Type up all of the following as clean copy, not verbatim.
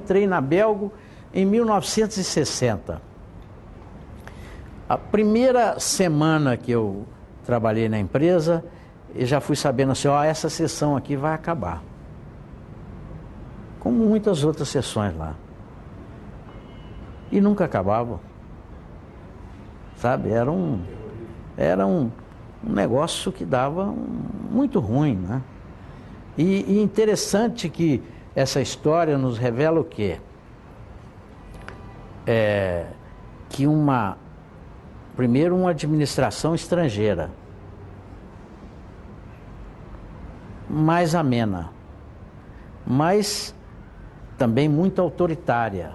entrei na Belgo em 1960. A primeira semana que eu trabalhei na empresa, eu já fui sabendo assim, ó, essa sessão aqui vai acabar. Como muitas outras sessões lá. E nunca acabavam. Sabe, era um negócio que dava muito ruim, né? E interessante que essa história nos revela o quê? Que primeiro uma administração estrangeira, mais amena, mas também muito autoritária.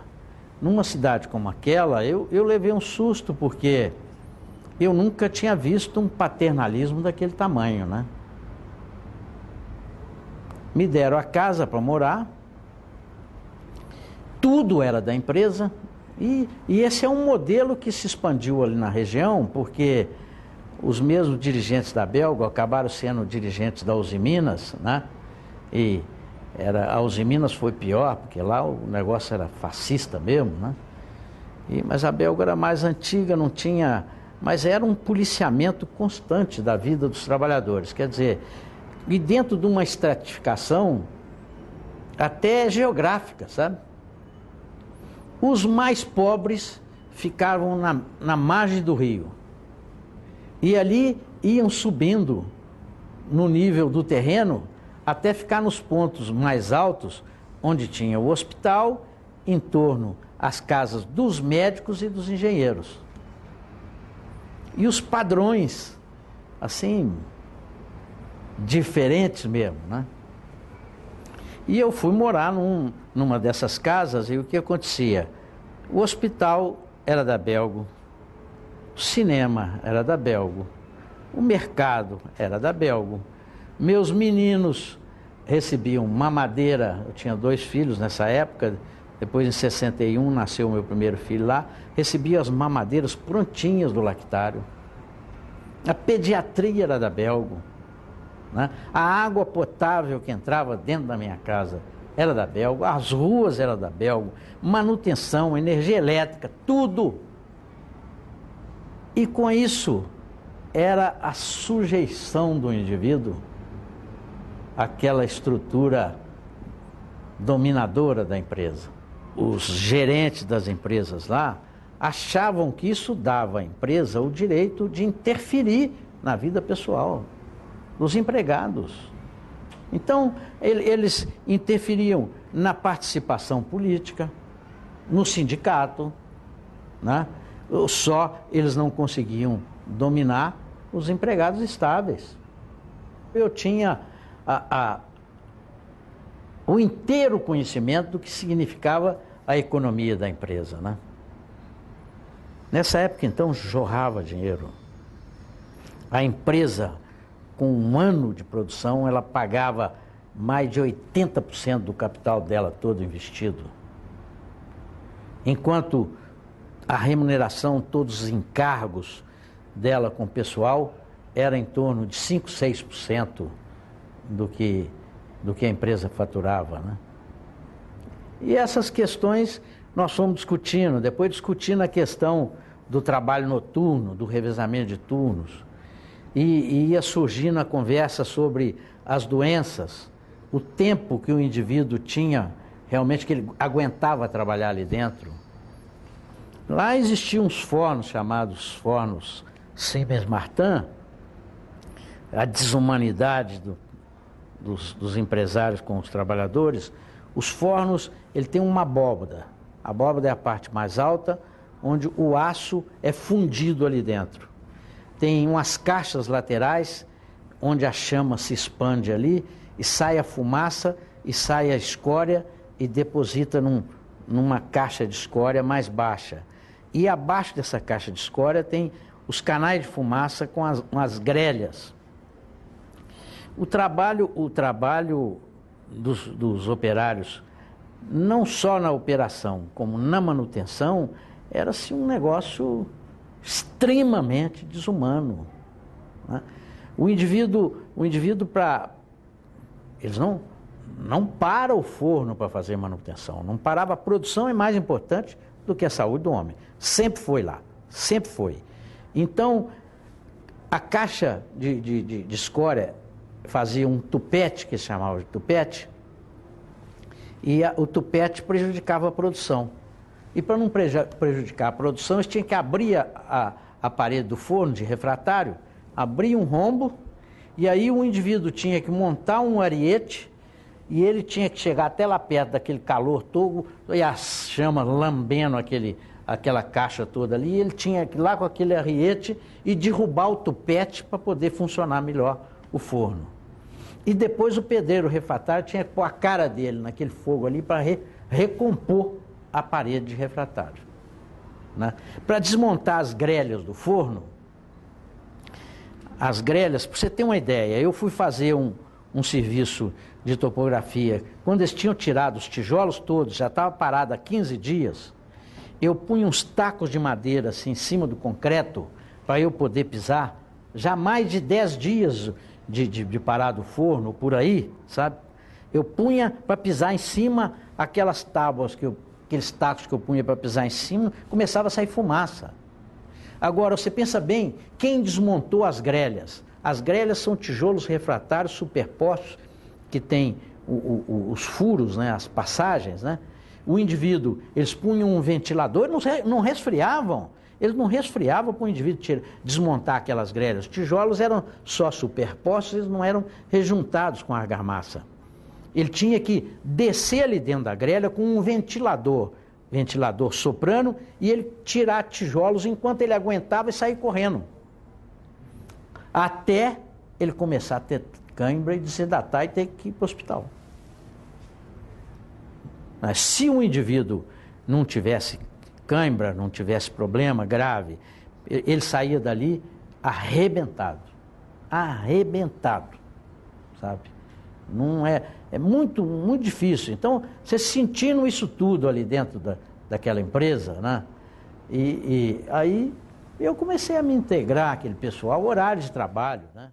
Numa cidade como aquela, eu levei um susto, porque eu nunca tinha visto um paternalismo daquele tamanho, né? Me deram a casa para morar, tudo era da empresa, e esse é um modelo que se expandiu ali na região, porque os mesmos dirigentes da Belgo acabaram sendo dirigentes da Usiminas, né? E a Usiminas foi pior, porque lá o negócio era fascista mesmo, né? Mas a Belgo era mais antiga, não tinha... Mas era um policiamento constante da vida dos trabalhadores, quer dizer, e dentro de uma estratificação até geográfica, sabe? Os mais pobres ficavam na margem do rio, e ali iam subindo no nível do terreno até ficar nos pontos mais altos, onde tinha o hospital, em torno as casas dos médicos e dos engenheiros. E os padrões, assim, diferentes mesmo, né? E eu fui morar numa dessas casas, e o que acontecia? O hospital era da Belgo, o cinema era da Belgo, o mercado era da Belgo, meus meninos recebiam mamadeira, eu tinha 2 filhos nessa época, depois em 61 nasceu o meu primeiro filho lá, recebia as mamadeiras prontinhas do lactário, a pediatria era da Belgo, né? A água potável que entrava dentro da minha casa era da Belgo, as ruas eram da Belgo, manutenção, energia elétrica, tudo. E com isso era a sujeição do indivíduo àquela estrutura dominadora da empresa. Os gerentes das empresas lá achavam que isso dava à empresa o direito de interferir na vida pessoal dos empregados. Então, eles interferiam na participação política, no sindicato, né? Só eles não conseguiam dominar os empregados estáveis. Eu tinha o inteiro conhecimento do que significava a economia da empresa, né? Nessa época, então, jorrava dinheiro. A empresa, com um ano de produção, ela pagava mais de 80% do capital dela todo investido. Enquanto a remuneração, todos os encargos dela com o pessoal, era em torno de 5, 6% do que a empresa faturava, né? E essas questões nós fomos discutindo, depois discutindo a questão do trabalho noturno, do revezamento de turnos, e ia surgindo a conversa sobre as doenças, o tempo que o indivíduo tinha realmente, que ele aguentava trabalhar ali dentro. Lá existiam uns fornos chamados fornos Siemens-Martin, a desumanidade dos empresários com os trabalhadores. Os fornos, ele tem uma abóbada. A abóbada é a parte mais alta, onde o aço é fundido ali dentro. Tem umas caixas laterais, onde a chama se expande ali, e sai a fumaça, e sai a escória, e deposita numa caixa de escória mais baixa. E abaixo dessa caixa de escória tem os canais de fumaça com as grelhas. O trabalho dos operários, não só na operação, como na manutenção, era assim, um negócio extremamente desumano, né? O indivíduo eles não para o forno para fazer manutenção, não parava. A produção é mais importante do que a saúde do homem. Sempre foi lá, sempre foi. Então, a caixa de escória fazia um tupete, que se chamava de tupete, e o tupete prejudicava a produção. E para não prejudicar a produção, eles tinham que abrir a parede do forno de refratário, abrir um rombo, e aí o indivíduo tinha que montar um ariete, e ele tinha que chegar até lá perto daquele calor todo, e as chamas lambendo aquela caixa toda ali, e ele tinha que ir lá com aquele ariete e derrubar o tupete para poder funcionar melhor o forno. E depois o pedreiro refratário tinha que pôr a cara dele naquele fogo ali para recompor a parede de refratário, né? Para desmontar as grelhas do forno, as grelhas, para você ter uma ideia, eu fui fazer um serviço de topografia, quando eles tinham tirado os tijolos todos, já estava parado há 15 dias, eu punha uns tacos de madeira assim em cima do concreto para eu poder pisar, já mais de 10 dias de parar do forno, por aí, sabe? Eu punha para pisar em cima aquelas tábuas, aqueles tacos que eu punha para pisar em cima, começava a sair fumaça. Agora, você pensa bem, quem desmontou as grelhas? As grelhas são tijolos refratários superpostos, que tem os furos, né, as passagens, né? O indivíduo, eles punham um ventilador, não resfriavam. Eles não resfriavam para o indivíduo desmontar aquelas grelhas. Os tijolos eram só superpostos, eles não eram rejuntados com a argamassa. Ele tinha que descer ali dentro da grelha com um ventilador soprano, e ele tirar tijolos enquanto ele aguentava e sair correndo. Até ele começar a ter cãibra e desidratar e ter que ir para o hospital. Mas se um indivíduo não tivesse cãibra, não tivesse problema grave, ele saía dali arrebentado, sabe? Não é muito, muito difícil. Então, você sentindo isso tudo ali dentro daquela empresa, né? E aí eu comecei a me integrar aquele pessoal, horário de trabalho, né?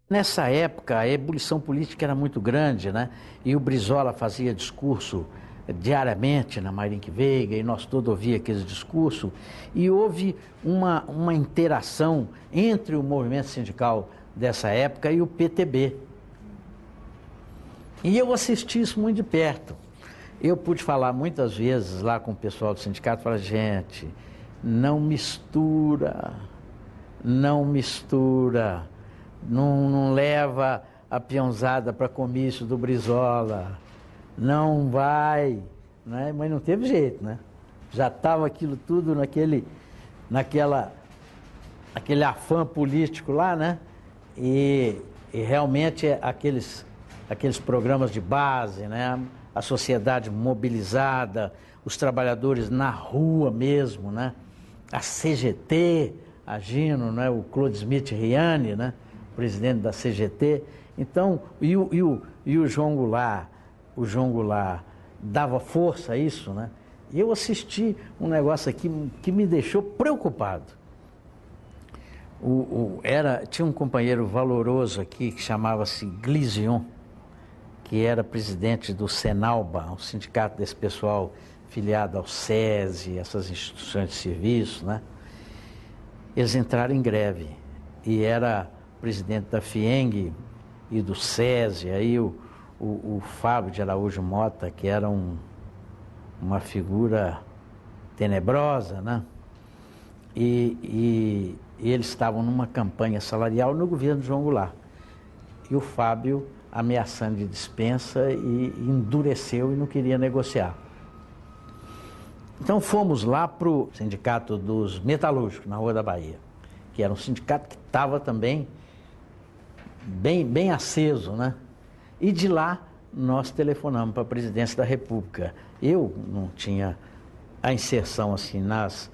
Nessa época, a ebulição política era muito grande, né? E o Brizola fazia discurso diariamente na Marink Veiga, e nós todos ouvíamos aquele discurso, e houve uma interação entre o movimento sindical dessa época e o PTB. E eu assisti isso muito de perto. Eu pude falar muitas vezes lá com o pessoal do sindicato, falar, gente, não mistura, não leva a peãozada para comício do Brizola, não vai, né? Mas não teve jeito, né? Já estava aquilo tudo naquele afã político lá, né? E realmente aqueles programas de base, né? A sociedade mobilizada, os trabalhadores na rua mesmo, né? A CGT agindo, né? O Claude Smith Riani, né? Presidente da CGT. Então, e o João Goulart dava força a isso, né? E eu assisti um negócio aqui que me deixou preocupado. Tinha um companheiro valoroso aqui que chamava-se Glision, que era presidente do Senalba, um sindicato desse pessoal filiado ao SESI, essas instituições de serviço, né? Eles entraram em greve e era presidente da FIENG e do SESI, aí o Fábio de Araújo Mota, que era uma figura tenebrosa, né? E eles estavam numa campanha salarial no governo de João Goulart. E o Fábio ameaçando de dispensa e endureceu e não queria negociar. Então fomos lá para o sindicato dos metalúrgicos, na Rua da Bahia, que era um sindicato que estava também bem aceso, né? E de lá nós telefonamos para a presidência da República. Eu não tinha a inserção assim nas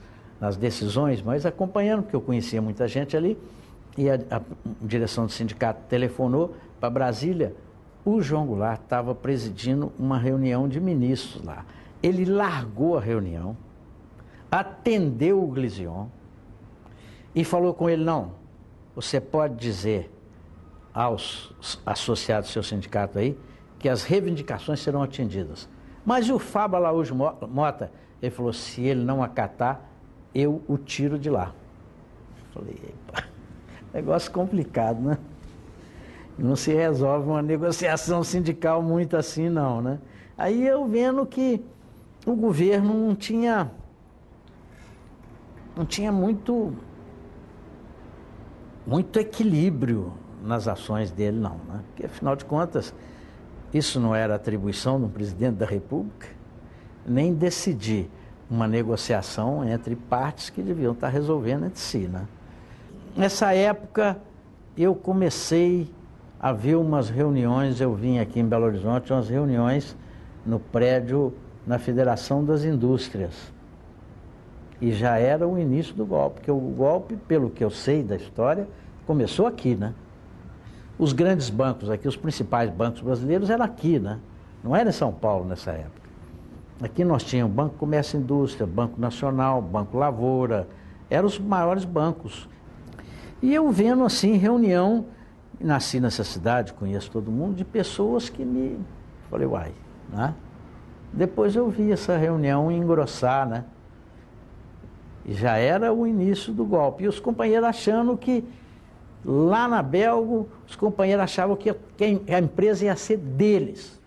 decisões, mas acompanhando, porque eu conhecia muita gente ali, e a direção do sindicato telefonou para Brasília. O João Goulart estava presidindo uma reunião de ministros lá. Ele largou a reunião, atendeu o Glision e falou com ele, não, você pode dizer aos associados do seu sindicato aí que as reivindicações serão atendidas. Mas e o Fábio Araújo Mota? Ele falou, se ele não acatar, eu o tiro de lá. Eu falei, epa, negócio complicado, né? Não se resolve uma negociação sindical muito assim, não, né? Aí eu vendo que o governo não tinha muito equilíbrio nas ações dele, não, né? Porque, afinal de contas, isso não era atribuição do presidente da República, nem decidir uma negociação entre partes que deviam estar resolvendo entre si, né? Nessa época, eu comecei a ver umas reuniões, eu vim aqui em Belo Horizonte, umas reuniões no prédio, na Federação das Indústrias. E já era o início do golpe, porque o golpe, pelo que eu sei da história, começou aqui, né? Os grandes bancos aqui, os principais bancos brasileiros eram aqui, né? Não era em São Paulo nessa época. Aqui nós tínhamos Banco Comércio e Indústria, Banco Nacional, Banco Lavoura, eram os maiores bancos. E eu vendo assim, reunião, nasci nessa cidade, conheço todo mundo, de pessoas que me... Falei, uai, né? Depois eu vi essa reunião engrossar, né? E já era o início do golpe. E os companheiros achando que, lá na Belgo, os companheiros achavam que a empresa ia ser deles.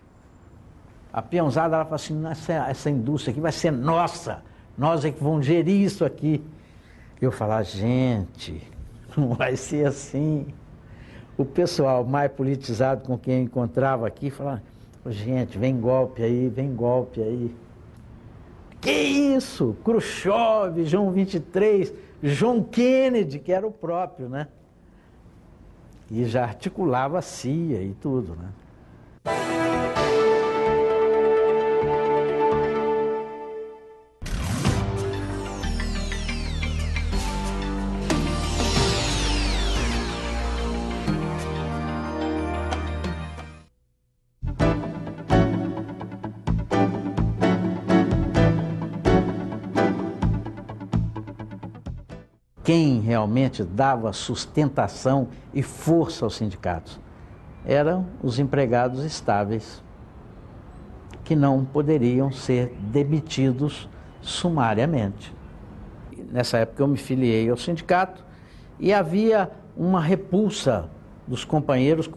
A peãozada, ela falou assim, essa indústria aqui vai ser nossa, nós é que vamos gerir isso aqui. Eu falava, gente, não vai ser assim. O pessoal mais politizado com quem eu encontrava aqui falava, gente, vem golpe aí, vem golpe aí. Que isso? Khrushchev, João 23, John Kennedy, que era o próprio, né? E já articulava a CIA e tudo, né? Quem realmente dava sustentação e força aos sindicatos eram os empregados estáveis, que não poderiam ser demitidos sumariamente. Nessa época eu me filiei ao sindicato e havia uma repulsa dos companheiros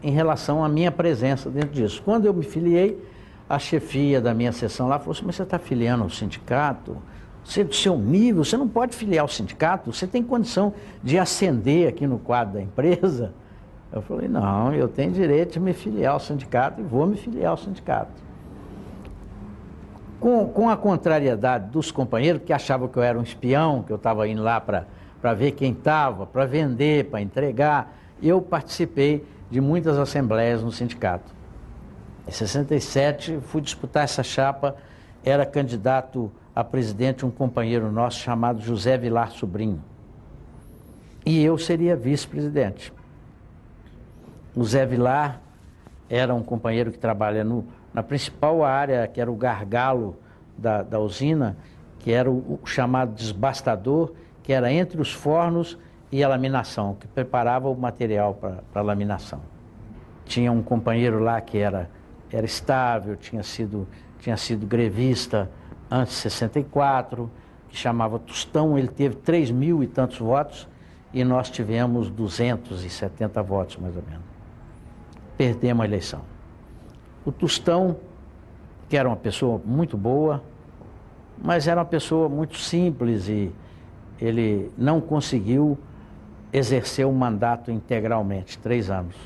em relação à minha presença dentro disso. Quando eu me filiei, a chefia da minha seção lá falou assim, mas você está filiando ao sindicato? Você, do seu nível, você não pode filiar ao sindicato, você tem condição de ascender aqui no quadro da empresa? Eu falei, não, eu tenho direito de me filiar ao sindicato e vou me filiar ao sindicato. Com a contrariedade dos companheiros, que achavam que eu era um espião, que eu estava indo lá para ver quem estava, para vender, para entregar, eu participei de muitas assembleias no sindicato. Em 67, fui disputar essa chapa, era candidato a presidente um companheiro nosso chamado José Vilar Sobrinho. E eu seria vice-presidente. O Zé Vilar era um companheiro que trabalha na principal área, que era o gargalo da usina, que era o chamado desbastador, que era entre os fornos e a laminação, que preparava o material para a laminação. Tinha um companheiro lá que era estável, tinha sido grevista antes de 64, que chamava Tostão, ele teve 3.000 e tantos votos e nós tivemos 270 votos, mais ou menos. Perdemos a eleição. O Tostão, que era uma pessoa muito boa, mas era uma pessoa muito simples e ele não conseguiu exercer o mandato integralmente, 3 anos.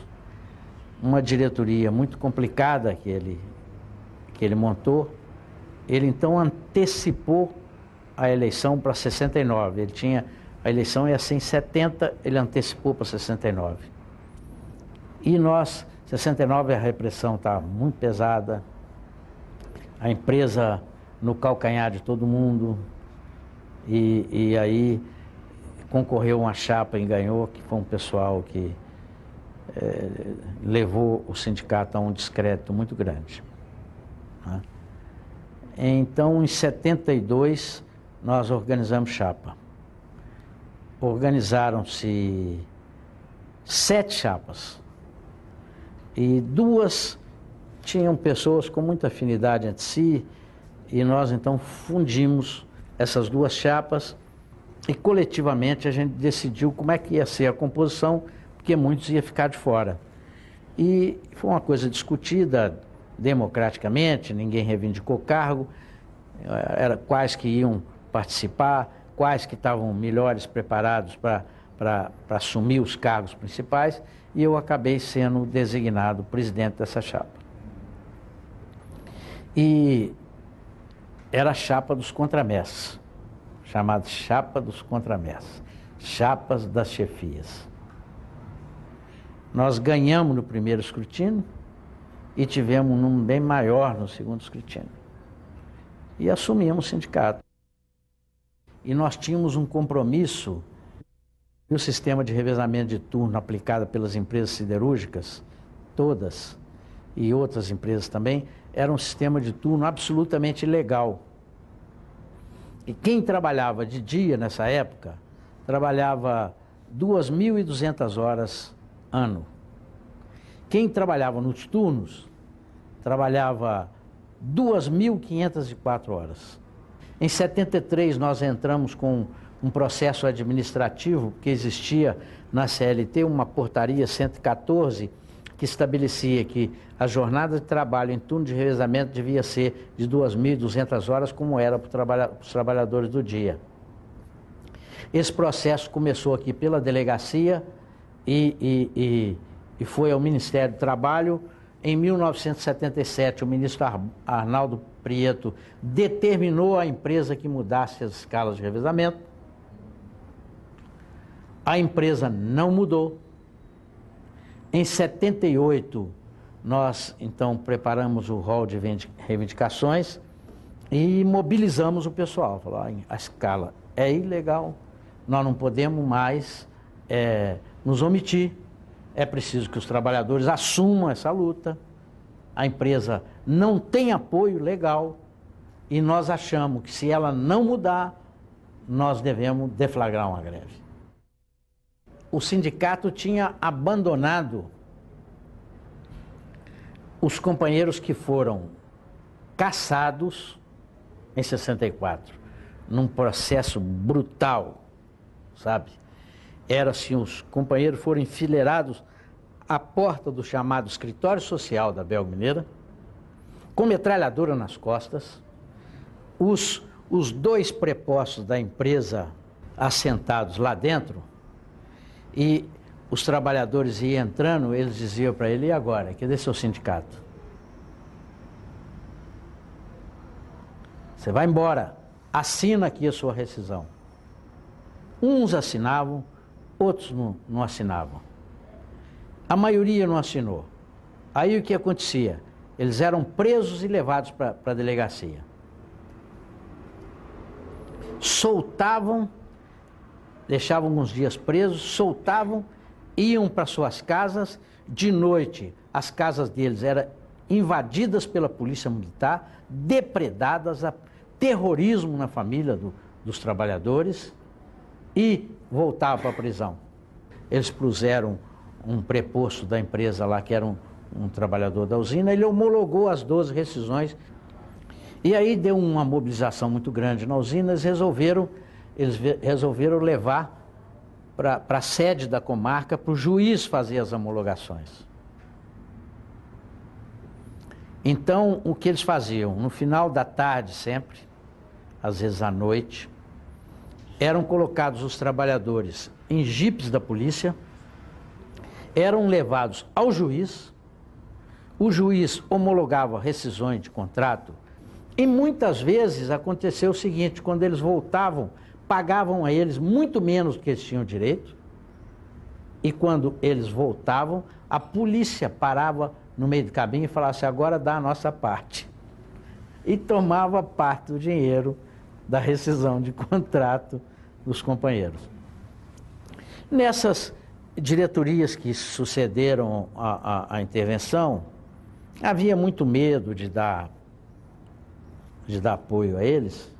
Uma diretoria muito complicada que ele montou, ele então antecipou a eleição para 69. A eleição ia ser em 70, ele antecipou para 69. E nós, 69, a repressão estava muito pesada, a empresa no calcanhar de todo mundo, e aí concorreu uma chapa e ganhou, que foi um pessoal que levou o sindicato a um descrédito muito grande, né? Então, em 72, nós organizamos chapa. organizaram-se 7 chapas e 2 tinham pessoas com muita afinidade entre si e nós então fundimos essas 2 chapas e coletivamente a gente decidiu como é que ia ser a composição, porque muitos iam ficar de fora. E foi uma coisa discutida democraticamente, ninguém reivindicou cargo, era quais que iam participar, quais que estavam melhores preparados para assumir os cargos principais, e eu acabei sendo designado presidente dessa chapa. E era a chapa dos contramestres, chamada chapa dos contramestres, chapas das chefias. Nós ganhamos no primeiro escrutínio e tivemos um número bem maior no segundo escrutínio. E assumimos o sindicato. E nós tínhamos um compromisso, e o sistema de revezamento de turno aplicado pelas empresas siderúrgicas, todas, e outras empresas também, era um sistema de turno absolutamente legal. E quem trabalhava de dia nessa época, trabalhava 2.200 horas ano. Quem trabalhava nos turnos, trabalhava 2.504 horas. Em 73 nós entramos com um processo administrativo, que existia na CLT, uma portaria 114, que estabelecia que a jornada de trabalho em turno de revezamento devia ser de 2.200 horas, como era para os trabalhadores do dia. Esse processo começou aqui pela delegacia e foi ao Ministério do Trabalho. Em 1977, o ministro Arnaldo Prieto determinou à empresa que mudasse as escalas de revezamento. A empresa não mudou. Em 78, nós então preparamos o rol de reivindicações e mobilizamos o pessoal. Falou, a escala é ilegal, nós não podemos mais nos omitir. É preciso que os trabalhadores assumam essa luta. A empresa não tem apoio legal e nós achamos que se ela não mudar, nós devemos deflagrar uma greve. O sindicato tinha abandonado os companheiros que foram caçados em 64, num processo brutal, sabe? Era assim, os companheiros foram enfileirados à porta do chamado escritório social da Belga Mineira, com metralhadora nas costas, os 2 prepostos da empresa assentados lá dentro, e os trabalhadores iam entrando, eles diziam para ele, e agora, cadê seu sindicato? Você vai embora, assina aqui a sua rescisão. Uns assinavam, outros não assinavam. A maioria não assinou. Aí o que acontecia? Eles eram presos e levados para a delegacia. Soltavam, deixavam alguns dias presos, soltavam, iam para suas casas. De noite, as casas deles eram invadidas pela polícia militar, depredadas, a terrorismo na família dos trabalhadores, e voltavam para a prisão. Eles puseram um preposto da empresa lá, que era um trabalhador da usina, ele homologou as 12 rescisões, e aí deu uma mobilização muito grande na usina. Eles resolveram levar para a sede da comarca, para o juiz fazer as homologações. Então, o que eles faziam? No final da tarde sempre, às vezes à noite, eram colocados os trabalhadores em jipes da polícia, eram levados ao juiz, o juiz homologava rescisões de contrato, e muitas vezes aconteceu o seguinte: quando eles voltavam, pagavam a eles muito menos do que eles tinham direito, e quando eles voltavam, a polícia parava no meio do caminho e falava assim, agora dá a nossa parte. E tomava parte do dinheiro da rescisão de contrato dos companheiros. Nessas diretorias que sucederam à intervenção, havia muito medo de dar apoio a eles,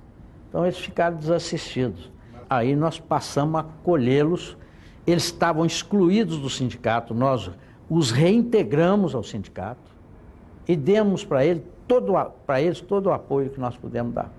então eles ficaram desassistidos. Aí nós passamos a acolhê-los. Eles estavam excluídos do sindicato, nós os reintegramos ao sindicato e demos para eles todo o apoio que nós pudemos dar.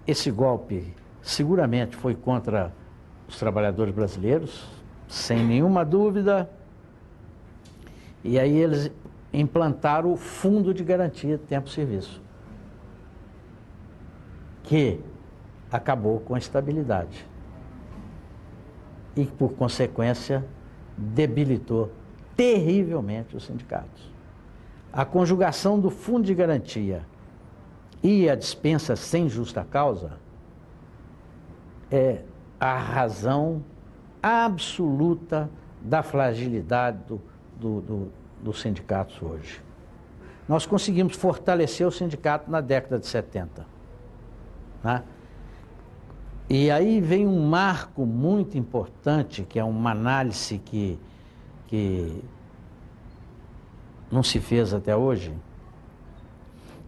Esse golpe seguramente foi contra os trabalhadores brasileiros, sem nenhuma dúvida. E aí eles implantaram o Fundo de Garantia de Tempo de Serviço, que acabou com a estabilidade e, por consequência, debilitou terrivelmente os sindicatos. A conjugação do Fundo de Garantia e a dispensa sem justa causa é a razão absoluta da fragilidade dos sindicatos hoje. Nós conseguimos fortalecer o sindicato na década de 70. Né? E aí vem um marco muito importante, que é uma análise que não se fez até hoje.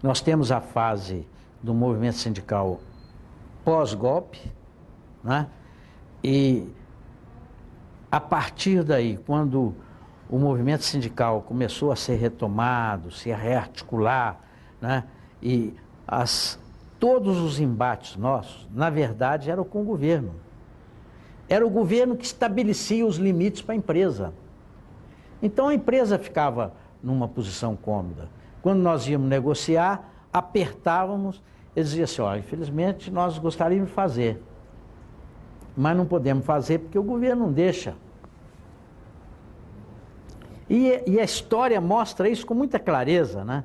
Nós temos a fase do movimento sindical pós-golpe, né? E a partir daí, quando o movimento sindical começou a ser retomado, se rearticular, né? E todos os embates nossos, na verdade, eram com o governo. Era o governo que estabelecia os limites para a empresa. Então a empresa ficava numa posição cômoda. Quando nós íamos negociar, apertávamos, eles diziam assim, olha, infelizmente nós gostaríamos de fazer, mas não podemos fazer porque o governo não deixa. E a história mostra isso com muita clareza, né?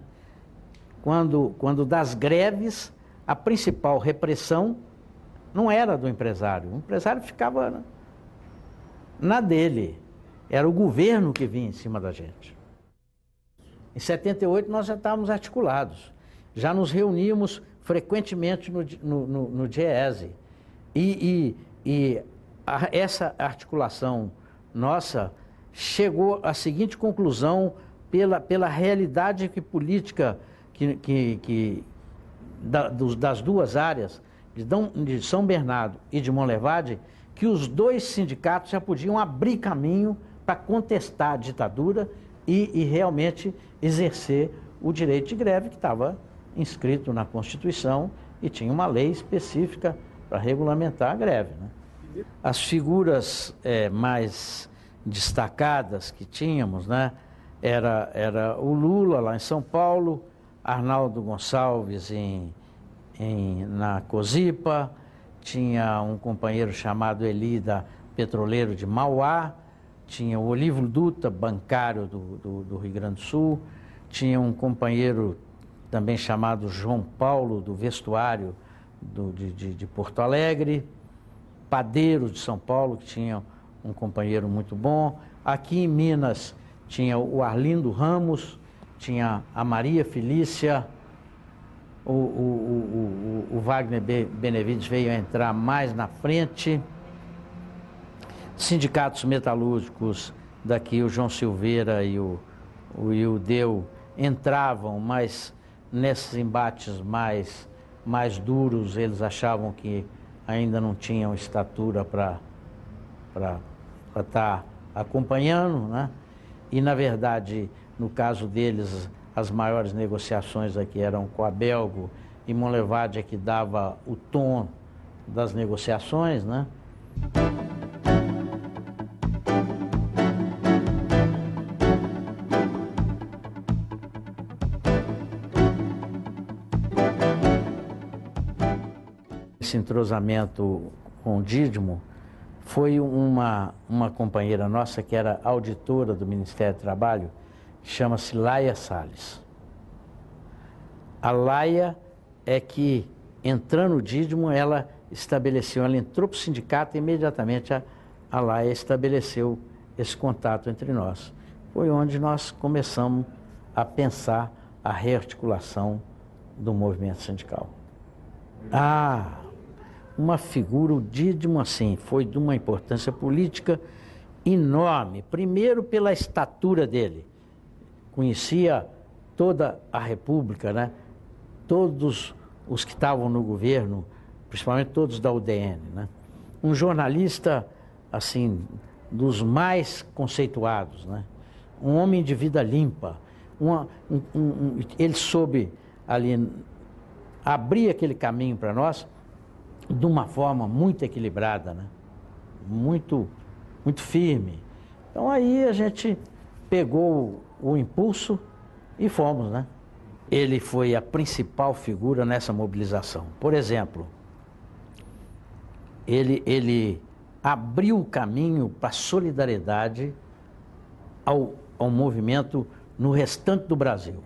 Quando das greves, a principal repressão não era do empresário. O empresário ficava na dele. Era o governo que vinha em cima da gente. Em 78 nós já estávamos articulados, já nos reuníamos frequentemente no DIEESE. Essa articulação nossa chegou à seguinte conclusão pela realidade política das duas áreas, de São Bernardo e de Monlevade, que os dois sindicatos já podiam abrir caminho para contestar a ditadura e realmente exercer o direito de greve que estava inscrito na Constituição e tinha uma lei específica para regulamentar a greve, né? As figuras mais destacadas que tínhamos, né, era o Lula lá em São Paulo, Arnaldo Gonçalves na Cosipa, tinha um companheiro chamado Elida, petroleiro de Mauá, tinha o Olívio Dutra, bancário do Rio Grande do Sul, tinha um companheiro também chamado João Paulo, do vestuário de Porto Alegre, Padeiro de São Paulo, que tinha um companheiro muito bom. Aqui em Minas tinha o Arlindo Ramos, tinha a Maria Felícia, o Wagner Benevides veio a entrar mais na frente. Sindicatos metalúrgicos daqui, o João Silveira e o Ildeu entravam, mas nesses embates mais duros, eles achavam que ainda não tinham estatura para estar acompanhando, né? E, na verdade, no caso deles, as maiores negociações aqui eram com a Belgo e Monlevade, que dava o tom das negociações, né? Esse entrosamento com o Dídimo foi uma companheira nossa que era auditora do Ministério do Trabalho, que chama-se Laia Salles. A Laia é que, entrando o Dídimo, ela entrou para o sindicato e imediatamente a Laia estabeleceu esse contato entre nós. Foi onde nós começamos a pensar a rearticulação do movimento sindical. Uma figura, o Dídimo, assim, foi de uma importância política enorme. Primeiro, pela estatura dele. Conhecia toda a República, né? Todos os que estavam no governo, principalmente todos da UDN, né? Um jornalista, assim, dos mais conceituados, né? Um homem de vida limpa. Ele soube ali abrir aquele caminho para nós de uma forma muito equilibrada, né? Muito firme. Então aí a gente pegou o impulso e fomos, né? Ele foi a principal figura nessa mobilização. Por exemplo, ele abriu o caminho para a solidariedade ao movimento no restante do Brasil.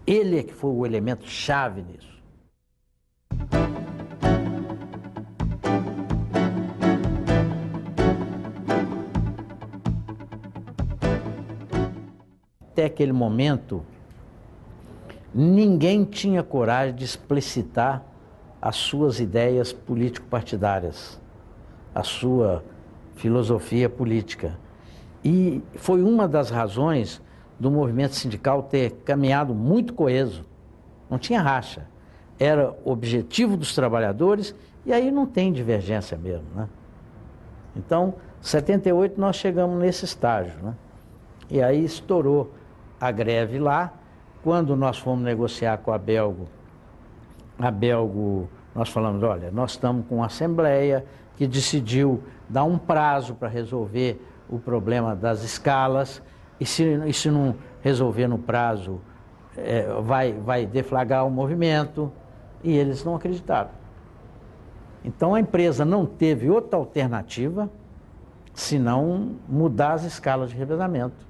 Ele é que foi o elemento chave nisso. Até aquele momento, ninguém tinha coragem de explicitar as suas ideias político-partidárias, a sua filosofia política. E foi uma das razões do movimento sindical ter caminhado muito coeso. Não tinha racha. Era objetivo dos trabalhadores e aí não tem divergência mesmo, né? Então, em 78 nós chegamos nesse estágio, né? E aí estourou a greve lá. Quando nós fomos negociar com a Belgo, nós falamos, olha, nós estamos com uma assembleia que decidiu dar um prazo para resolver o problema das escalas, e se não resolver no prazo, vai deflagrar o movimento, e eles não acreditaram. Então a empresa não teve outra alternativa senão mudar as escalas de revezamento.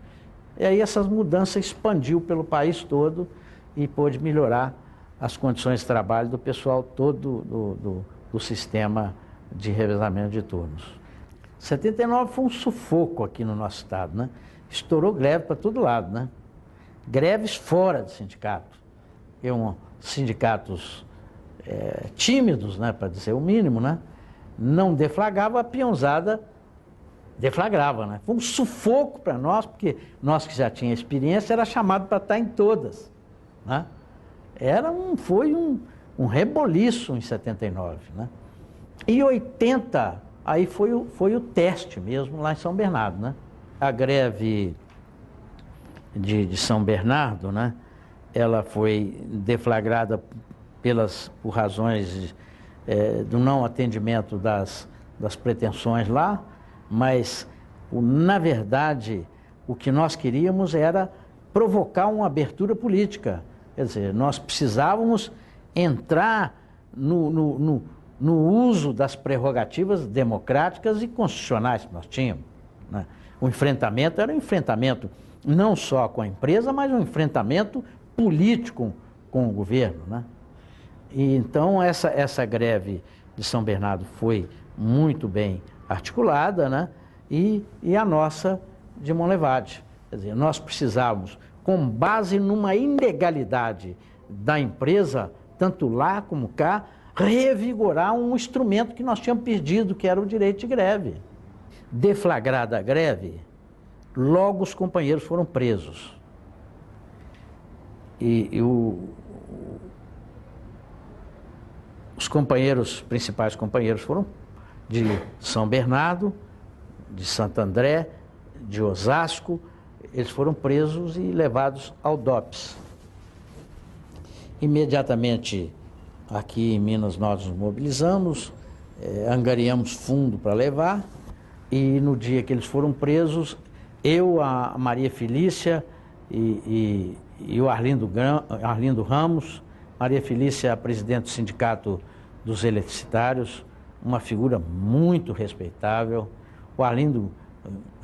E aí essas mudanças expandiu pelo país todo e pôde melhorar as condições de trabalho do pessoal todo do sistema de revezamento de turnos. 79 foi um sufoco aqui no nosso estado, né? Estourou greve para todo lado, né? Greves fora de sindicato. Sindicatos tímidos, né, para dizer o mínimo, né? Não deflagrava, a peãozada deflagrava, né? Foi um sufoco para nós, porque nós que já tínhamos experiência, era chamado para estar em todas, né? Foi um reboliço em 79, né? E 80, aí foi o teste mesmo lá em São Bernardo, né? A greve de São Bernardo, né? Ela foi deflagrada por razões do não atendimento das pretensões lá, mas, na verdade, o que nós queríamos era provocar uma abertura política. Quer dizer, nós precisávamos entrar no uso das prerrogativas democráticas e constitucionais que nós tínhamos, né? O enfrentamento era um enfrentamento não só com a empresa, mas um enfrentamento político com o governo, né? E então essa greve de São Bernardo foi muito bem articulada, né? E a nossa de Monlevade. Quer dizer, nós precisávamos, com base numa ilegalidade da empresa, tanto lá como cá, revigorar um instrumento que nós tínhamos perdido, que era o direito de greve. Deflagrada a greve, logo os companheiros foram presos. Os companheiros, principais companheiros foram de São Bernardo, de Santo André, de Osasco. Eles foram presos e levados ao DOPS. Imediatamente aqui em Minas nós nos mobilizamos, angariamos fundo para levar, e no dia que eles foram presos, eu, a Maria Felícia e o Arlindo Ramos. Maria Felícia, a presidente do Sindicato dos Eletricitários, uma figura muito respeitável. O Arlindo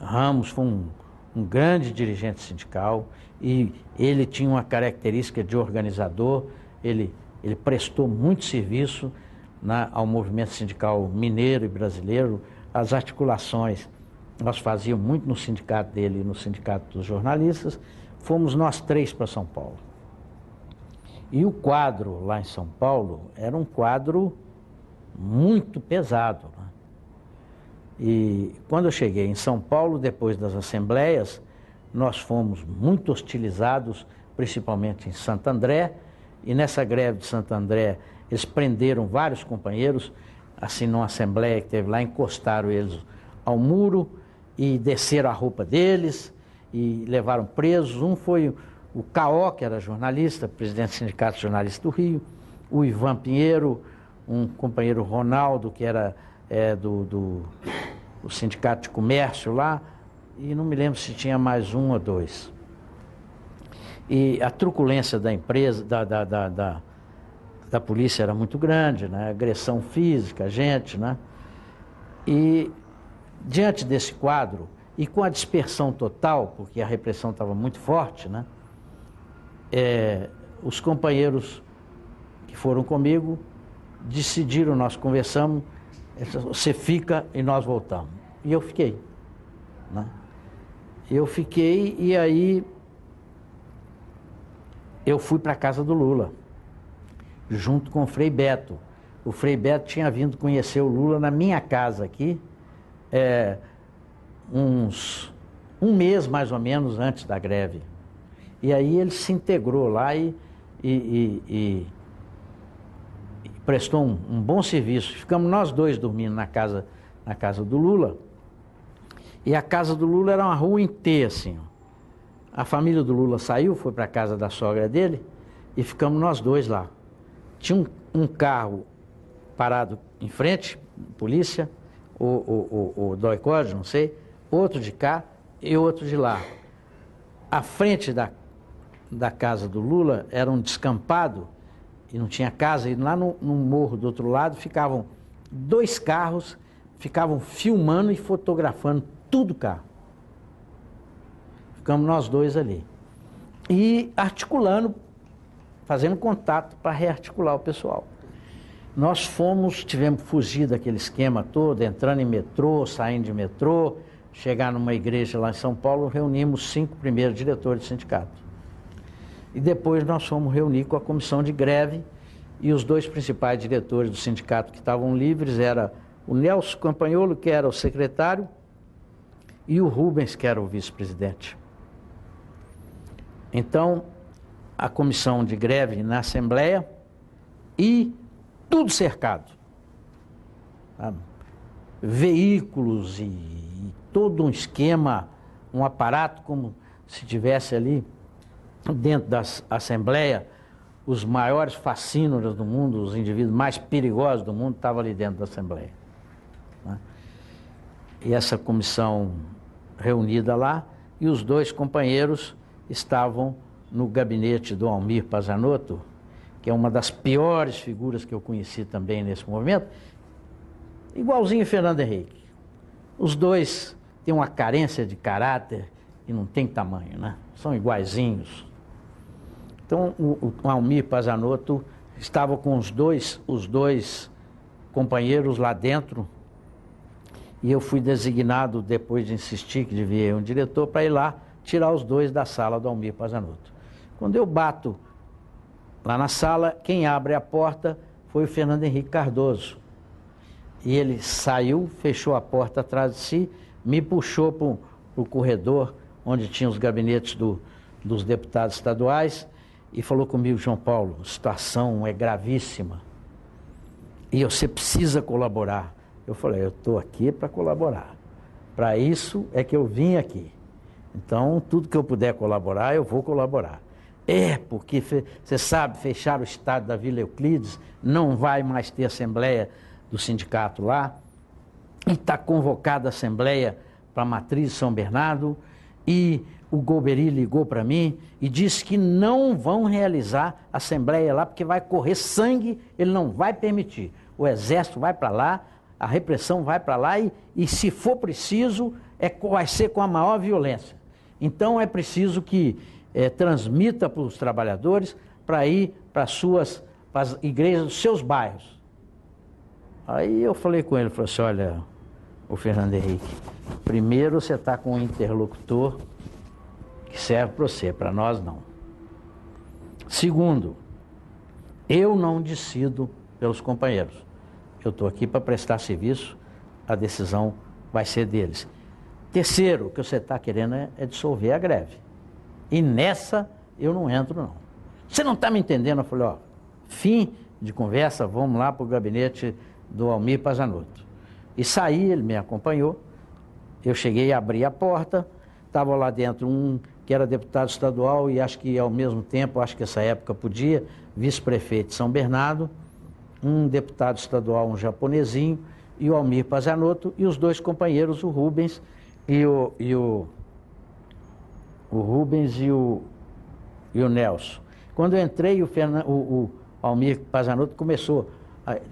Ramos foi um grande dirigente sindical, e ele tinha uma característica de organizador. Ele prestou muito serviço ao movimento sindical mineiro e brasileiro. As articulações nós fazíamos muito no sindicato dele e no sindicato dos jornalistas. Fomos nós três para São Paulo. E o quadro lá em São Paulo era um quadro muito pesado, né? E quando eu cheguei em São Paulo, depois das assembleias, nós fomos muito hostilizados, principalmente em Santo André. E nessa greve de Santo André, eles prenderam vários companheiros, assim, numa assembleia que teve lá, encostaram eles ao muro e desceram a roupa deles e levaram presos. Um foi o Caó, que era jornalista, presidente do Sindicato de Jornalistas do Rio, o Ivan Pinheiro, um companheiro Ronaldo, que era do Sindicato de Comércio lá, e não me lembro se tinha mais um ou dois. E a truculência da empresa, da polícia era muito grande, né? Agressão física, gente, né? E diante desse quadro, e com a dispersão total, porque a repressão estava muito forte, né? Os companheiros que foram comigo decidiram, nós conversamos, você fica e nós voltamos. E eu fiquei, né? Eu fiquei, e aí eu fui para a casa do Lula, junto com o Frei Beto. O Frei Beto tinha vindo conhecer o Lula na minha casa aqui, um mês mais ou menos antes da greve. E aí ele se integrou lá e prestou um bom serviço. Ficamos nós dois dormindo na casa do Lula. E a casa do Lula era uma rua em T, assim, ó. A família do Lula saiu, foi para a casa da sogra dele, e ficamos nós dois lá. Tinha um carro parado em frente, polícia, o DOI-CODE, não sei, outro de cá e outro de lá. À frente da casa do Lula era um descampado, e não tinha casa, e lá no morro do outro lado ficavam dois carros, ficavam filmando e fotografando tudo carro. Ficamos nós dois ali. E articulando, fazendo contato para rearticular o pessoal. Nós tivemos que fugir daquele esquema todo, entrando em metrô, saindo de metrô, chegar numa igreja lá em São Paulo, reunimos 5 primeiros diretores de sindicato. E depois nós fomos reunir com a comissão de greve, e os 2 principais diretores do sindicato que estavam livres era o Nelson Campagnolo, que era o secretário, e o Rubens, que era o vice-presidente. Então, a comissão de greve na Assembleia, e tudo cercado. Sabe? Veículos e todo um esquema, um aparato, como se tivesse ali dentro da Assembleia, os maiores fascínoras do mundo, os indivíduos mais perigosos do mundo estavam ali dentro da Assembleia, né? E essa comissão reunida lá, e os 2 companheiros estavam no gabinete do Almir Pazzanotto, que é uma das piores figuras que eu conheci também nesse movimento, igualzinho Fernando Henrique. Os 2 têm uma carência de caráter e não tem tamanho, né? São iguaizinhos. Então, o Almir Pazzanotto estava com os dois companheiros lá dentro, e eu fui designado, depois de insistir que devia ir um diretor, para ir lá tirar os 2 da sala do Almir Pazzanotto. Quando eu bato lá na sala, quem abre a porta foi o Fernando Henrique Cardoso. E ele saiu, fechou a porta atrás de si, me puxou para o corredor, onde tinha os gabinetes dos deputados estaduais, e falou comigo: João Paulo, a situação é gravíssima e você precisa colaborar. Eu falei: eu estou aqui para colaborar, para isso é que eu vim aqui, então tudo que eu puder colaborar, eu vou colaborar. Porque você sabe, fecharam o estádio da Vila Euclides, não vai mais ter assembleia do sindicato lá, e está convocada a assembleia para a Matriz de São Bernardo, e o Golbery ligou para mim e disse que não vão realizar a assembleia lá, porque vai correr sangue, ele não vai permitir. O exército vai para lá, a repressão vai para lá, e se for preciso, vai ser com a maior violência. Então é preciso que transmita para os trabalhadores para ir para as igrejas dos seus bairros. Aí eu falei com ele, falei assim: olha, o Fernando Henrique, primeiro você está com um interlocutor que serve para você, para nós não. Segundo, eu não decido pelos companheiros. Eu estou aqui para prestar serviço, a decisão vai ser deles. Terceiro, o que você está querendo é dissolver a greve. E nessa eu não entro, não. Você não está me entendendo? Eu falei: ó, fim de conversa, vamos lá para o gabinete do Almir Pazzanotto. E saí, ele me acompanhou, eu cheguei a abrir a porta, estava lá dentro um que era deputado estadual e acho que ao mesmo tempo, acho que essa época podia, vice-prefeito de São Bernardo, um deputado estadual, um japonesinho, e o Almir Pazzanotto, e os dois companheiros, o Rubens o Rubens e o Nelson. Quando eu entrei, o Almir Pazzanotto começou,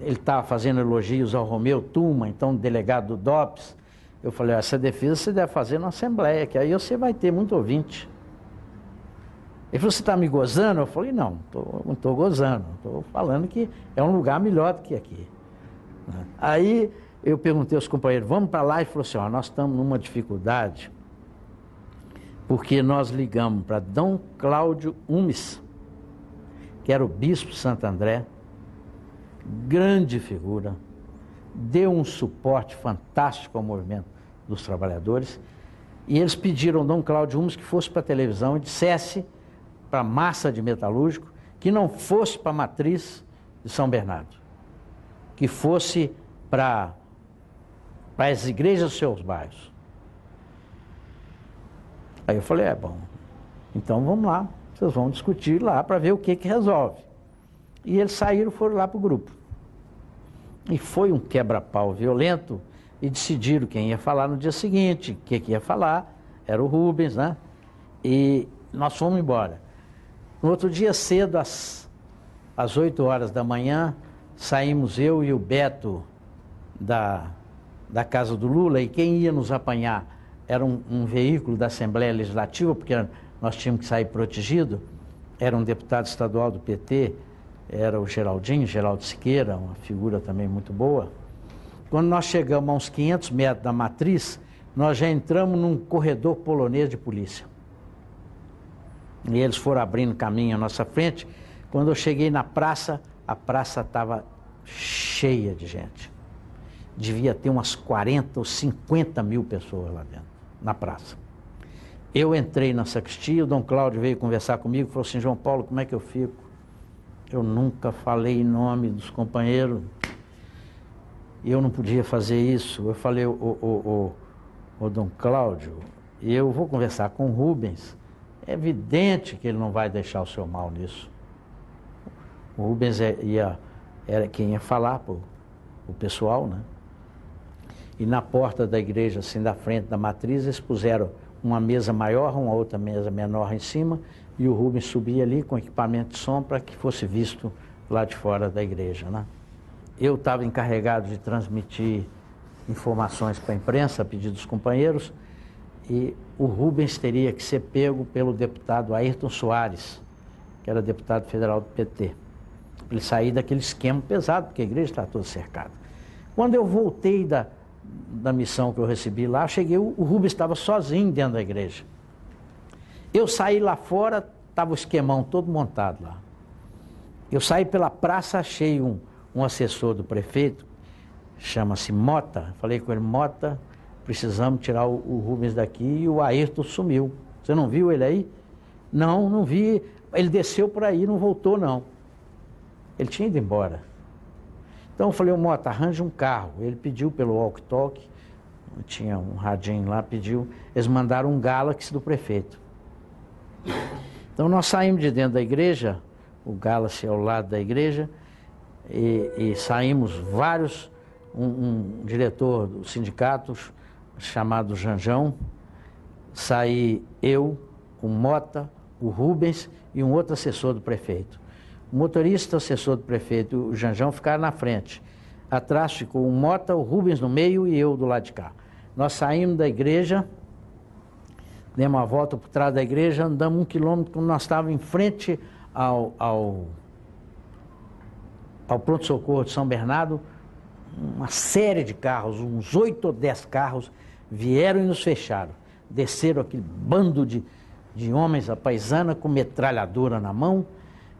ele estava fazendo elogios ao Romeu Tuma, então delegado do DOPS. Eu falei: essa defesa você deve fazer na Assembleia, que aí você vai ter muito ouvinte. Ele falou: você está me gozando? Eu falei: não estou gozando, estou falando que é um lugar melhor do que aqui. Aí eu perguntei aos companheiros: vamos para lá? E falou assim: ó, nós estamos numa dificuldade, porque nós ligamos para Dom Cláudio Umes, que era o bispo de Santo André, grande figura, deu um suporte fantástico ao movimento dos trabalhadores, e eles pediram ao Dom Cláudio Umes que fosse para a televisão e dissesse para a massa de metalúrgico que não fosse para a Matriz de São Bernardo, que fosse para as igrejas dos seus bairros. Aí eu falei: bom, então vamos lá, vocês vão discutir lá para ver o que resolve. E eles saíram, foram lá para o grupo. E foi um quebra-pau violento, e decidiram quem ia falar no dia seguinte, o que ia falar, era o Rubens, né? E nós fomos embora. No outro dia cedo, às 8 horas da manhã, saímos eu e o Beto da casa do Lula, e quem ia nos apanhar era um veículo da Assembleia Legislativa, porque nós tínhamos que sair protegido, era um deputado estadual do PT, era o Geraldo Siqueira, uma figura também muito boa. Quando nós chegamos a uns 500 metros da Matriz, nós já entramos num corredor polonês de polícia. E eles foram abrindo caminho à nossa frente. Quando eu cheguei na praça, a praça estava cheia de gente. Devia ter umas 40 ou 50 mil pessoas lá dentro, na praça. Eu entrei na sacristia, o Dom Cláudio veio conversar comigo e falou assim: João Paulo, como é que eu fico? Eu nunca falei em nome dos companheiros, eu não podia fazer isso. Eu falei: ô Dom Cláudio, eu vou conversar com o Rubens, é evidente que ele não vai deixar o seu mal nisso. O Rubens era quem ia falar para o pessoal, né? E na porta da igreja, assim, da frente da Matriz, eles puseram uma mesa maior, uma outra mesa menor em cima, e o Rubens subia ali com equipamento de som para que fosse visto lá de fora da igreja, né? Eu estava encarregado de transmitir informações para a imprensa, a pedido dos companheiros, e o Rubens teria que ser pego pelo deputado Ayrton Soares, que era deputado federal do PT, para ele sair daquele esquema pesado, porque a igreja está toda cercada. Quando eu voltei da missão que eu recebi lá, cheguei, o Rubens estava sozinho dentro da igreja. Eu saí lá fora, estava o esquemão todo montado lá. Eu saí pela praça, achei um assessor do prefeito, chama-se Mota. Falei com ele: Mota, precisamos tirar o Rubens daqui, e o Ayrton sumiu. Você não viu ele aí? Não vi. ele desceu por aí, não voltou não. Ele tinha ido embora. Então eu falei, ô Mota, arranje um carro. Ele pediu pelo walkie-talkie, tinha um radinho lá, pediu, eles mandaram um Galaxy do prefeito. Então nós saímos de dentro da igreja, o Galaxy ao lado da igreja, e saímos vários, um diretor do sindicato chamado Janjão, saí eu, o Mota, o Rubens e um outro assessor do prefeito. O motorista, o assessor do prefeito e o Janjão ficaram na frente. Atrás ficou o Mota, o Rubens no meio e eu do lado de cá. Nós saímos da igreja, demos uma volta por trás da igreja, andamos 1 quilômetro, quando nós estávamos em frente ao pronto-socorro de São Bernardo, uma série de carros, uns 8 ou 10 carros, vieram e nos fecharam. Desceram aquele bando de homens à paisana com metralhadora na mão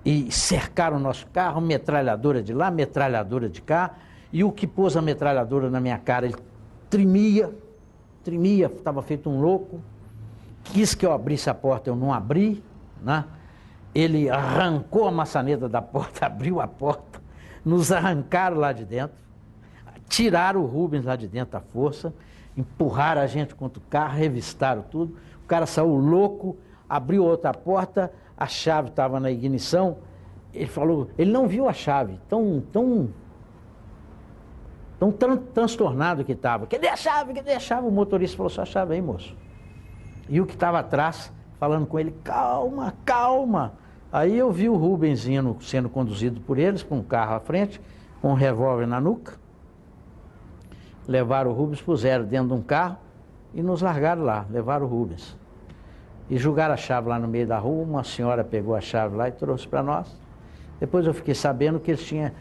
e cercaram o nosso carro, metralhadora de lá, metralhadora de cá, e o que pôs a metralhadora na minha cara, ele tremia, estava feito um louco, quis que eu abrisse a porta, eu não abri, né? Ele arrancou a maçaneta da porta, abriu a porta, nos arrancaram lá de dentro, tiraram o Rubens lá de dentro à força, empurraram a gente contra o carro, revistaram tudo, o cara saiu louco, abriu outra porta, a chave estava na ignição, ele falou, ele não viu a chave, tão transtornado que estava, cadê a chave, o motorista falou, só a chave aí, moço. E o que estava atrás, falando com ele, calma, calma. Aí eu vi o Rubens sendo conduzido por eles, com um carro à frente, com um revólver na nuca. Levaram o Rubens, puseram dentro de um carro e nos largaram lá, levaram o Rubens. E jogaram a chave lá no meio da rua, uma senhora pegou a chave lá e trouxe para nós. Depois eu fiquei sabendo que eles tinham...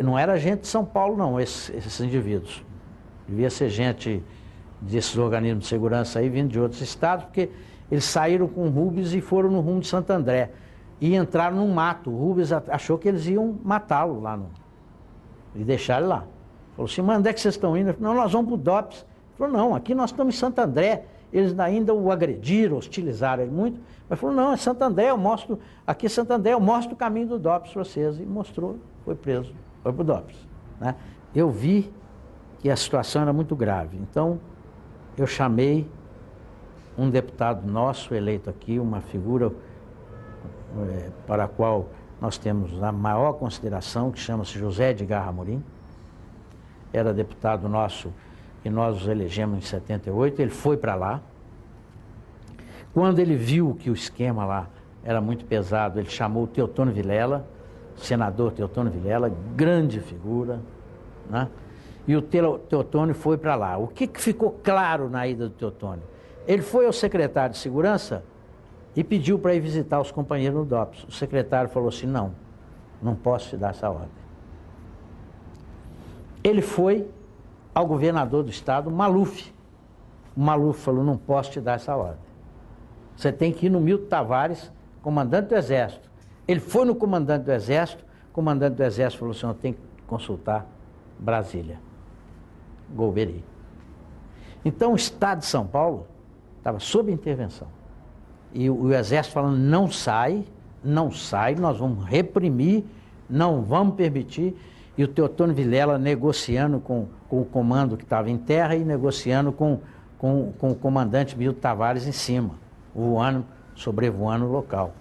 Não era gente de São Paulo não, esses indivíduos. Devia ser gente desses organismos de segurança aí, vindo de outros estados, porque eles saíram com o Rubens e foram no rumo de Santo André. E entraram num mato. O Rubens achou que eles iam matá-lo lá e deixaram ele lá. Falou assim, mas onde é que vocês estão indo? Ele falou, não, nós vamos para o DOPS. Ele falou, não, aqui nós estamos em Santo André. Eles ainda o agrediram, hostilizaram ele muito. Mas falou, não, é Santo André, aqui é Santo André, eu mostro o caminho do DOPS para vocês. E mostrou, foi preso, foi para o DOPS. Né? Eu vi que a situação era muito grave. Então, eu chamei um deputado nosso eleito aqui, uma figura para a qual nós temos a maior consideração, que chama-se José Edgar Amorim. Era deputado nosso e nós os elegemos em 78, ele foi para lá. Quando ele viu que o esquema lá era muito pesado, ele chamou o Teotônio Vilela, senador Teotônio Vilela, grande figura, né? E o Teotônio foi para lá. O que ficou claro na ida do Teotônio? Ele foi ao secretário de Segurança e pediu para ir visitar os companheiros no DOPS. O secretário falou assim, não posso te dar essa ordem. Ele foi ao governador do estado, Maluf. O Maluf falou, não posso te dar essa ordem. Você tem que ir no Milton Tavares, comandante do Exército. Ele foi no comandante do Exército, o comandante do Exército falou assim, eu tenho que consultar Brasília, Golbery. Então o estado de São Paulo estava sob intervenção. E o Exército falando, não sai, nós vamos reprimir, não vamos permitir. E o Teotônio Vilela negociando com o comando que estava em terra e negociando com o comandante Milton Tavares em cima, sobrevoando o local.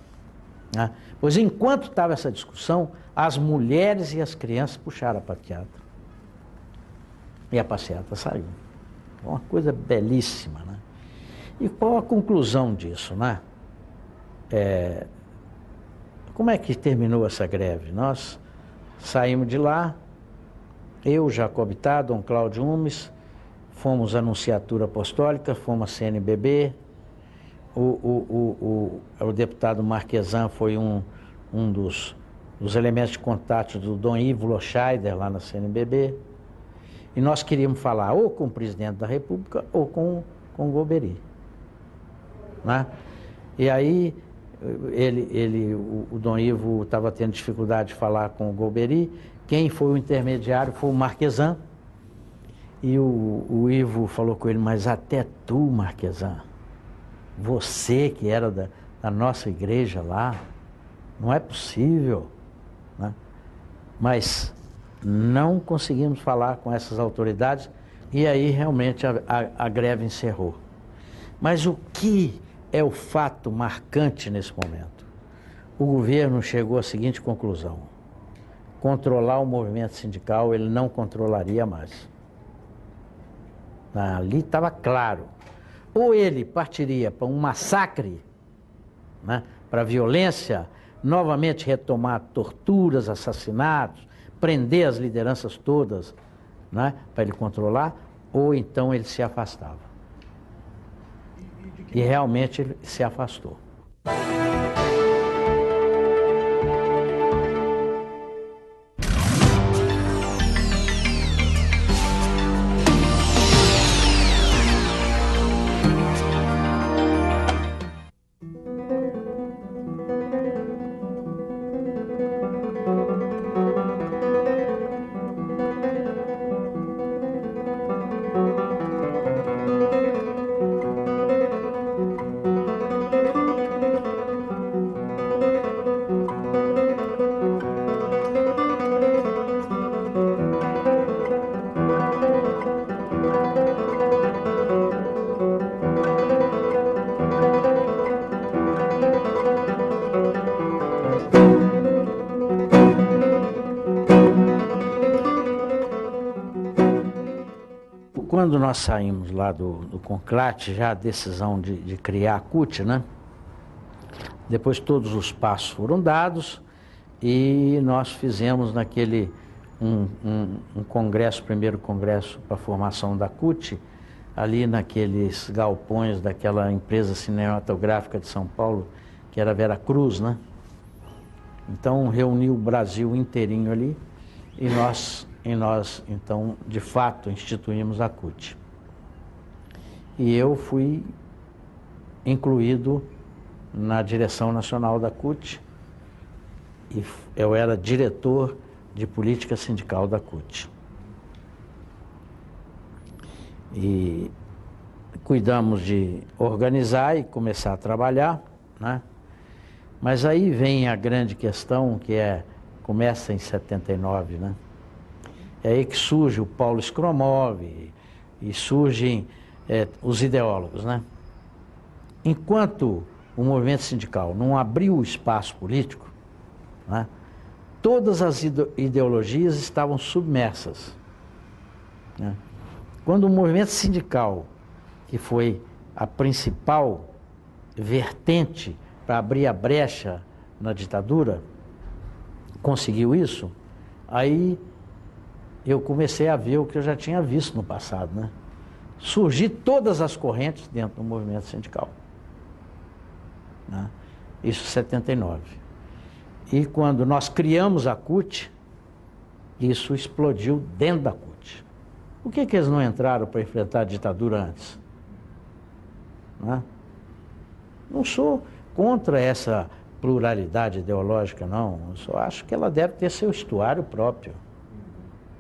Né? Pois enquanto estava essa discussão, as mulheres e as crianças puxaram a passeata. E a passeata saiu. Uma coisa belíssima, né? E qual a conclusão disso, né? Como é que terminou essa greve? Nós saímos de lá, eu, Jacobitá, Dom Cláudio Umes, fomos à Nunciatura Apostólica, fomos à CNBB, o deputado Marquesan foi um dos elementos de contato do Dom Ivo Loscheider lá na CNBB, e nós queríamos falar ou com o presidente da República ou com o Golbery. Né? E aí o Dom Ivo estava tendo dificuldade de falar com o Golbery. Quem foi o intermediário foi o Marquesan. E o Ivo falou com ele, mas até tu, Marquesan, você que era da nossa igreja lá, não é possível, né? Mas não conseguimos falar com essas autoridades e aí realmente a greve encerrou. Mas o que é o fato marcante nesse momento? O governo chegou à seguinte conclusão: controlar o movimento sindical ele não controlaria mais. Ali estava claro. Ou ele partiria para um massacre, né, para violência, novamente retomar torturas, assassinatos, prender as lideranças todas, né, para ele controlar, ou então ele se afastava. E realmente ele se afastou. Quando nós saímos lá do Conclate, já a decisão de criar a CUT, né? Depois todos os passos foram dados e nós fizemos naquele um congresso, primeiro congresso para a formação da CUT, ali naqueles galpões daquela empresa cinematográfica de São Paulo, que era Vera Cruz, né? Então reuniu o Brasil inteirinho ali e nós, então, de fato, instituímos a CUT. E eu fui incluído na direção nacional da CUT e eu era diretor de política sindical da CUT. E cuidamos de organizar e começar a trabalhar, né? Mas aí vem a grande questão que começa em 79, né? É aí que surge o Paulo Skromov e surgem os ideólogos, né? Enquanto o movimento sindical não abriu o espaço político, né, todas as ideologias estavam submersas, né? Quando o movimento sindical, que foi a principal vertente para abrir a brecha na ditadura, conseguiu isso, aí eu comecei a ver o que eu já tinha visto no passado, né? Surgir todas as correntes dentro do movimento sindical, né? Isso em 79. E quando nós criamos a CUT, isso explodiu dentro da CUT. Por que eles não entraram para enfrentar a ditadura antes? Né? Não sou contra essa pluralidade ideológica, não. Eu só acho que ela deve ter seu estuário próprio.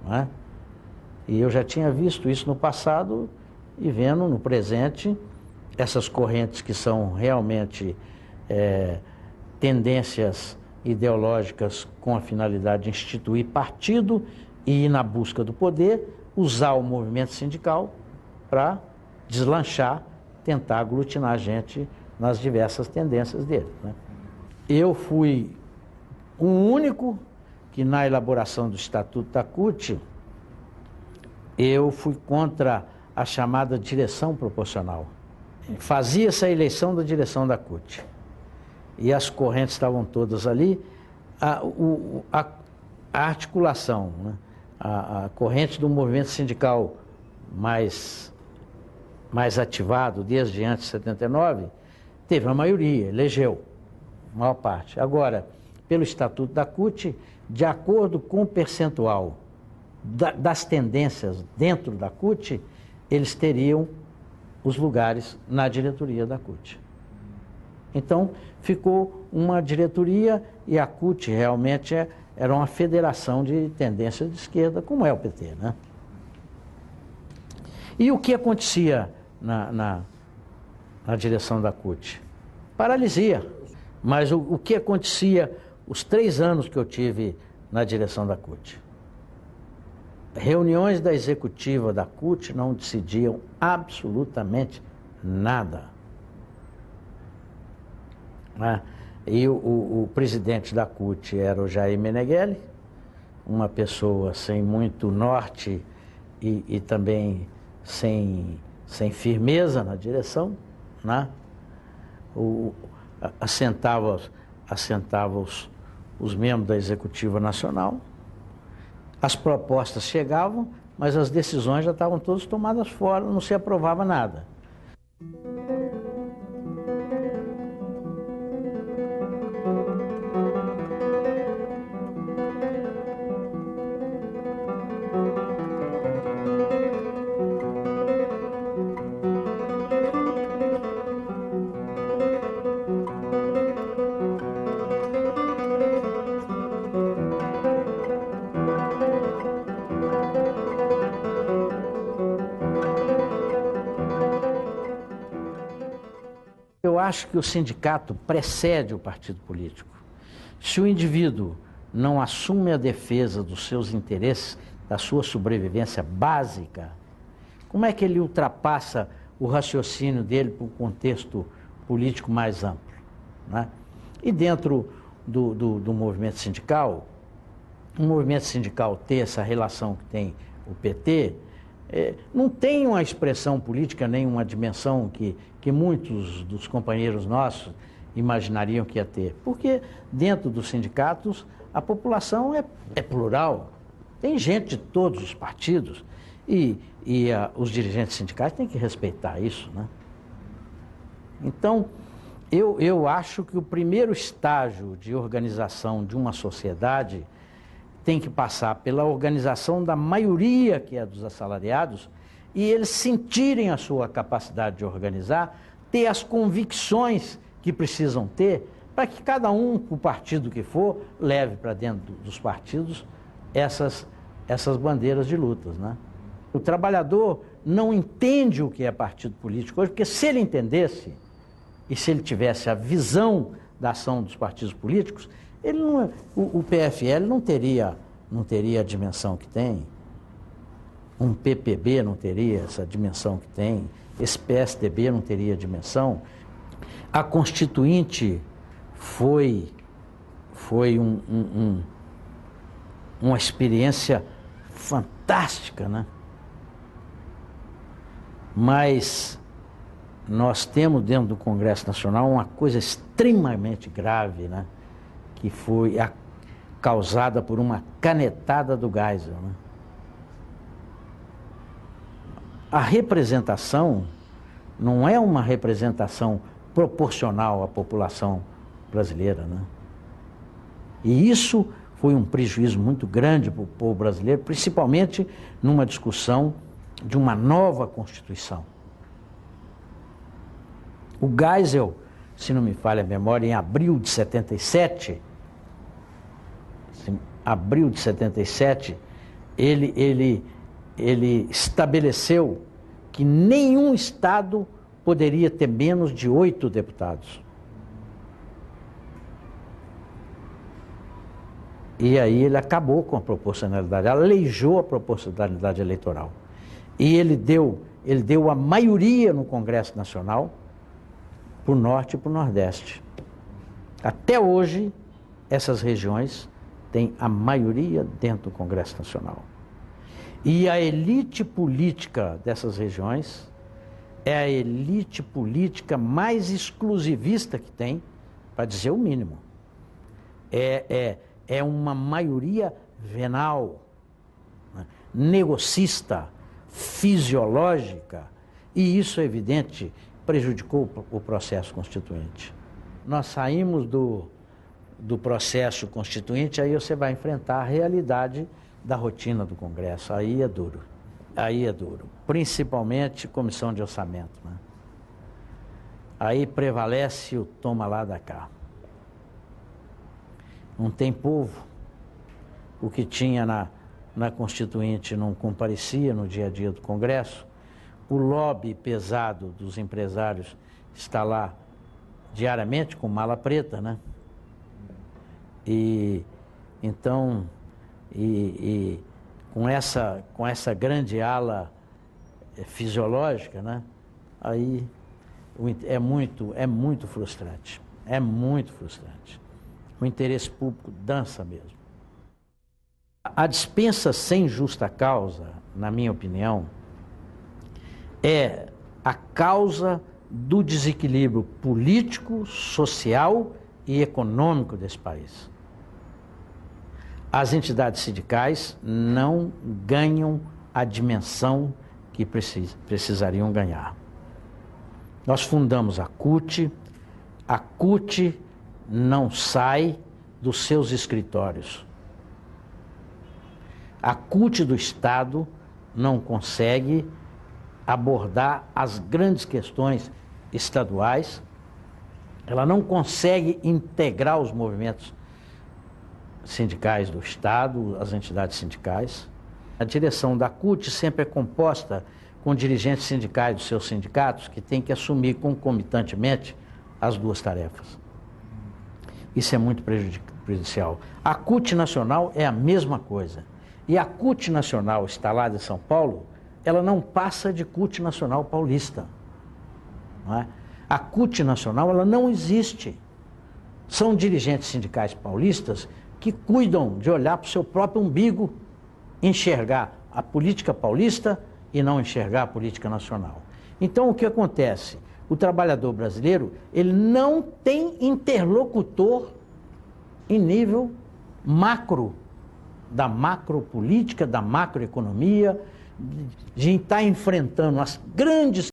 Não é? E eu já tinha visto isso no passado e vendo no presente essas correntes que são realmente tendências ideológicas com a finalidade de instituir partido e ir na busca do poder, usar o movimento sindical para deslanchar, tentar aglutinar a gente nas diversas tendências dele, né? Eu fui o único que na elaboração do Estatuto da CUT, eu fui contra a chamada direção proporcional. Fazia-se a eleição da direção da CUT. E as correntes estavam todas ali. A articulação, né? A corrente do movimento sindical mais ativado desde antes de 79, teve a maioria, elegeu a maior parte. Agora, pelo Estatuto da CUT, de acordo com o percentual das tendências dentro da CUT, eles teriam os lugares na diretoria da CUT. Então, ficou uma diretoria e a CUT realmente era uma federação de tendências de esquerda, como é o PT, né? E o que acontecia na direção da CUT? Paralisia. Mas o que acontecia os 3 anos que eu tive na direção da CUT. Reuniões da executiva da CUT não decidiam absolutamente nada. E o presidente da CUT era o Jair Meneghelli, uma pessoa sem muito norte e também sem firmeza na direção, né? Assentava os membros da Executiva Nacional, as propostas chegavam, mas as decisões já estavam todas tomadas fora, não se aprovava nada. Eu acho que o sindicato precede o partido político. Se o indivíduo não assume a defesa dos seus interesses, da sua sobrevivência básica, como é que ele ultrapassa o raciocínio dele para um contexto político mais amplo, né? E dentro do movimento sindical, o movimento sindical ter essa relação que tem o PT, não tem uma expressão política, nem uma dimensão que muitos dos companheiros nossos imaginariam que ia ter. Porque dentro dos sindicatos a população é plural. Tem gente de todos os partidos e os dirigentes sindicais têm que respeitar isso, né? Então, eu acho que o primeiro estágio de organização de uma sociedade tem que passar pela organização da maioria, que é dos assalariados, e eles sentirem a sua capacidade de organizar, ter as convicções que precisam ter, para que cada um, o partido que for, leve para dentro dos partidos essas bandeiras de lutas, né? O trabalhador não entende o que é partido político hoje, porque se ele entendesse, e se ele tivesse a visão da ação dos partidos políticos, ele não, o PFL não teria a dimensão que tem, um PPB não teria essa dimensão que tem, esse PSDB não teria a dimensão. A Constituinte foi uma experiência fantástica, né? Mas nós temos dentro do Congresso Nacional uma coisa extremamente grave, né? Que foi causada por uma canetada do Geisel, né? A representação não é uma representação proporcional à população brasileira, né? E isso foi um prejuízo muito grande para o povo brasileiro, principalmente numa discussão de uma nova Constituição. O Geisel, se não me falha a memória, em abril de 77, ele estabeleceu que nenhum estado poderia ter menos de 8 deputados. E aí ele acabou com a proporcionalidade, aleijou a proporcionalidade eleitoral. E ele deu a maioria no Congresso Nacional para o Norte e para o Nordeste. Até hoje, essas regiões têm a maioria dentro do Congresso Nacional. E a elite política dessas regiões é a elite política mais exclusivista que tem, para dizer o mínimo. É uma maioria venal, né? Negocista, fisiológica, e isso, é evidente, prejudicou o processo constituinte. Nós saímos do processo constituinte, aí você vai enfrentar a realidade da rotina do Congresso. Aí é duro. Principalmente comissão de orçamento, né? Aí prevalece o toma lá da cá. Não tem povo. O que tinha na Constituinte não comparecia no dia a dia do Congresso. O lobby pesado dos empresários está lá diariamente com mala preta, né? E então, com essa grande ala fisiológica, né? Aí é muito frustrante. É muito frustrante. O interesse público dança mesmo. A dispensa sem justa causa, na minha opinião, é a causa do desequilíbrio político, social e econômico desse país. As entidades sindicais não ganham a dimensão que precisariam ganhar. Nós fundamos a CUT não sai dos seus escritórios. A CUT do Estado não consegue abordar as grandes questões estaduais, ela não consegue integrar os movimentos sindicais do Estado, as entidades sindicais. A direção da CUT sempre é composta com dirigentes sindicais dos seus sindicatos que têm que assumir concomitantemente as duas tarefas. Isso é muito prejudicial. A CUT Nacional é a mesma coisa. E a CUT Nacional instalada em São Paulo, ela não passa de CUT Nacional Paulista. Não é? A CUT Nacional, ela não existe. São dirigentes sindicais paulistas que cuidam de olhar para o seu próprio umbigo, enxergar a política paulista e não enxergar a política nacional. Então, o que acontece? O trabalhador brasileiro, ele não tem interlocutor em nível macro, da macropolítica, da macroeconomia, de estar enfrentando as grandes